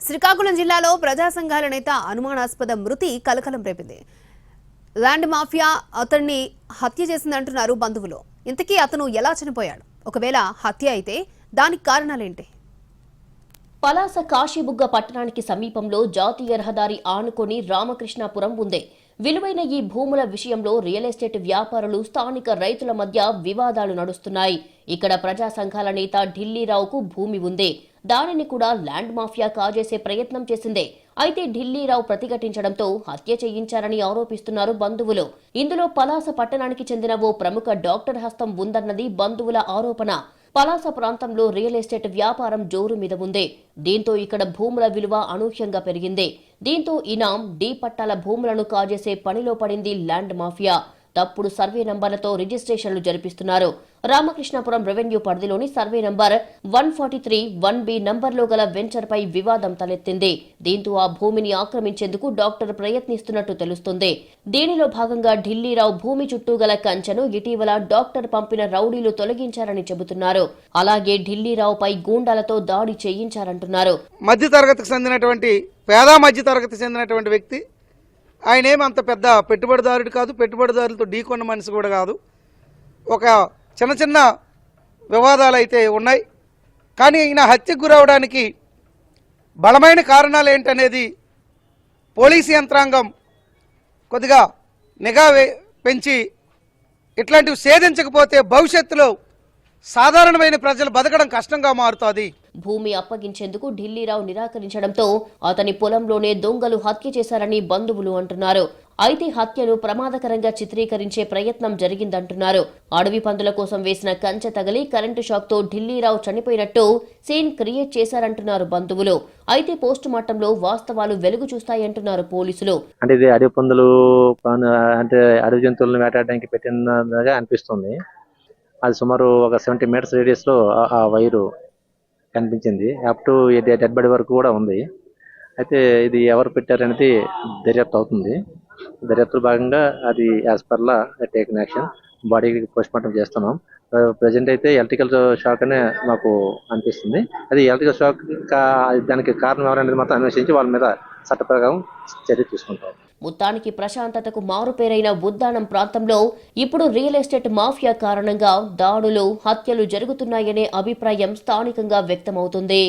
శ్రీకాకుళం జిల్లాలో ప్రజా సంఘాల నేత అనుమానాస్పద మృతి కలకలం రేపింది. ల్యాండ్ మాఫియా అతన్ని హత్య చేసిందంటున్నారు బంధువులు. ఇంతకీ అతను ఎలా చనిపోయాడు? ఒకవేళ హత్య అయితే దానికి కారణాలేంటి? పలాస కాశీబుగ్గ పట్టణానికి సమీపంలో జాతీయ రహదారి ఆనుకొని రామకృష్ణాపురం ఉంది. విలువైన ఈ భూముల విషయంలో రియల్ ఎస్టేట్ వ్యాపారులు, స్థానిక రైతుల మధ్య వివాదాలు నడుస్తున్నాయి. ఇక్కడ ప్రజా సంఘాల నేత ఢిల్లీరావుకు భూమి ఉంది. దానిని కూడా ల్యాండ్ మాఫియా కాజేసే ప్రయత్నం చేసింది. అయితే ఢిల్లీరావు ప్రతిఘటించడంతో హత్య చేయించారని ఆరోపిస్తున్నారు బంధువులు. ఇందులో పలాస పట్టణానికి చెందిన ఓ ప్రముఖ డాక్టర్ హస్తం ఉందన్నది బంధువుల ఆరోపణ. పలాస ప్రాంతంలో రియల్ ఎస్టేట్ వ్యాపారం జోరు మీద ఉంది. దీంతో ఇక్కడ భూముల విలువ అనూహ్యంగా పెరిగింది. దీంతో ఇనాం, డి పట్టాల భూములను కాజేసే పనిలో పడింది ల్యాండ్ మాఫియా. తప్పుడు సర్వే నంబర్లతో రిజిస్ట్రేషన్లు జరిపిస్తున్నారు. రామకృష్ణాపురం రెవెన్యూ పరిధిలోని సర్వే నంబర్ 143 1B నంబర్లో గల వెంచర్పై వివాదం తలెత్తింది. దీంతో ఆ భూమిని ఆక్రమించేందుకు డాక్టర్ ప్రయత్నిస్తున్నట్టు తెలుస్తుంది. దీనిలో భాగంగా ఢిల్లీరావు భూమి చుట్టూ గల కంచెను ఇటీవల డాక్టర్ పంపిన రౌడీలు తొలగించారని చెబుతున్నారు. అలాగే ఢిల్లీరావుపై గూండాలతో దాడి చేయించారంటున్నారు. మధ్యతరగతికి చెందినటువంటి పేద మధ్యతరగతి చెందినటువంటి వ్యక్తి. ఆయన ఏమంత పెద్ద పెట్టుబడిదారుడు కాదు, పెట్టుబడిదారులతో ఢీకొన్న మనిషి కూడా కాదు. ఒక చిన్న చిన్న వివాదాలు అయితే ఉన్నాయి. కానీ ఈయన హత్యకు గురవడానికి బలమైన కారణాలు ఏంటనేది పోలీసు యంత్రాంగం కొద్దిగా నిఘా పెంచి ఇట్లాంటివి ఛేదించకపోతే భవిష్యత్తులో సాధారణమైన ప్రజలు బతకడం కష్టంగా మారుతుంది. భూమి అప్పగించేందుకు ఢిల్లీరావు నిరాకరించడంతో అతని పొలంలోనే దొంగలు హత్య చేశారని బంధువులు అంటున్నారు. అయితే హత్యను ప్రమాదకరంగా చిత్రీకరించే ప్రయత్నం జరిగిందంటున్నారు. అడవి పందుల కోసం వేసిన కంచె తగిలి కరెంటు షాక్తో ఢిల్లీరావు చనిపోయినట్టు సీన్ క్రియేట్ చేశారంటున్నారు బంధువులు. అయితే పోస్టు మార్టంలో వాస్తవాలు వెలుగు చూస్తాయంటున్నారు పోలీసులు. అంటే ఇది అడవి పందులు అంటే అడవి జంతువులను వేటాడడానికి పెట్టినగా అనిపిస్తుంది. అది సుమారు ఒక 70 మీటర్స్ రేడియస్ లో ఆ వైరు కనిపించింది. అప్ టు డెడ్ బాడీ వరకు కూడా ఉంది. అయితే ఇది ఎవరు పెట్టారనేది దర్యాప్తు అవుతుంది. దర్యాప్తులో భాగంగా అది as per law taken action, బాడీకి పోస్ట్ మార్టం చేస్తున్నాం. ప్రజెంట్ అయితే ఎలక్ట్రికల్ షాక్ అనే మాకు అనిపిస్తుంది. అది ఎలక్ట్రికల్ షాక్ దానికి కారణం ఎవరనేది మాత్రం అన్వేషించి వాళ్ళ మీద చట్ట ప్రకారం చర్య తీసుకుంటాం. మొత్తానికి ప్రశాంతతకు మారుపేరైన ఉద్దానం ప్రాంతంలో ఇప్పుడు రియల్ ఎస్టేట్ మాఫియా కారణంగా దాడులు, హత్యలు జరుగుతున్నాయనే అభిప్రాయం స్థానికంగా వ్యక్తమవుతుంది.